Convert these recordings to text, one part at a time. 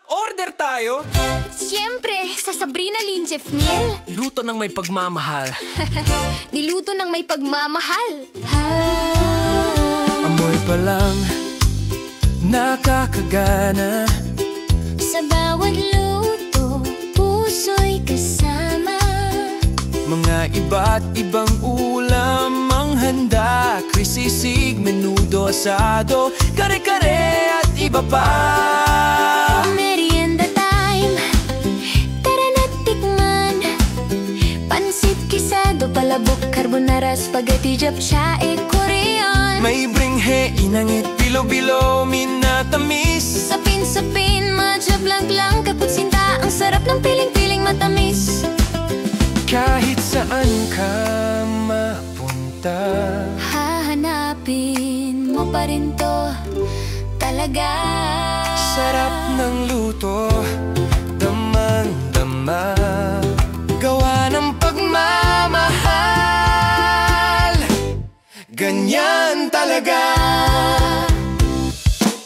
Order tayo! Siyempre, sa Sabrina Lynn Chef Miel. Luto ng may pagmamahal. Niluto ng may pagmamahal. Amoy pa lang nakakagana. Sa bawat luto, puso'y kasama. Mga iba't ibang ulam ang handa. Krisisig, menudo, asado, kare-kare at iba pa. Merienda time, tara na't tikman. Pansit, kisado, palabok, carbonara, spaghetti, japchae, Korean. May bringhe, inangit, bilo-bilo, minatamis. Sapin-sapin, matcha blanc-lang, kaputsinta. Ang sarap ng piling-piling matamis. Kahit saan ka mapunta, hahanapin mo pa rin to talaga. sarap ng luto, damang-dama. Gawa ng pagmamahal, ganyan talaga.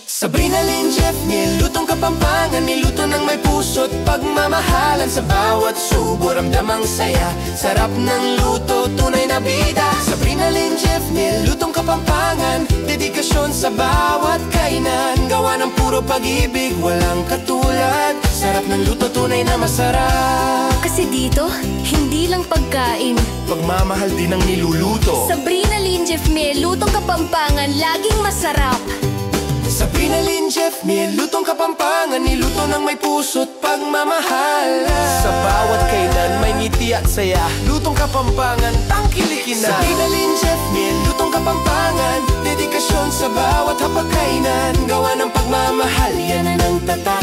Sabrina Lynn Chef Miel, lutong Kapampangan. Niluto ng may puso't pagmamahalan. Sa bawat subo, ramdam ang saya. Sarap ng luto, tunay na bida. Sabrina Lynn Chef Miel, lutong Kapampangan. Dedikasyon sa bawat kainan. Gawa ng puro pag-ibig, walang katulad. Sarap ng luto, tunay na masarap. Kasi dito, hindi lang pagkain. Pagmamahal din ang niluluto. Sabrina Lynn Chef Miel, lutong Kapampangan, laging masarap. Sabrina Lynn Chef Miel, lutong Kapampangan. Niluto ng may puso't pagmamahal. Sa bawat kainan may ngiti at saya. Lutong Kapampangan, tangkilikin na. Sabrina Lynn Chef Miel, lutong Kapampangan. Dedikasyon sa bawat hapagkainan. Gawa ng pagmamahal, yan ang tatak.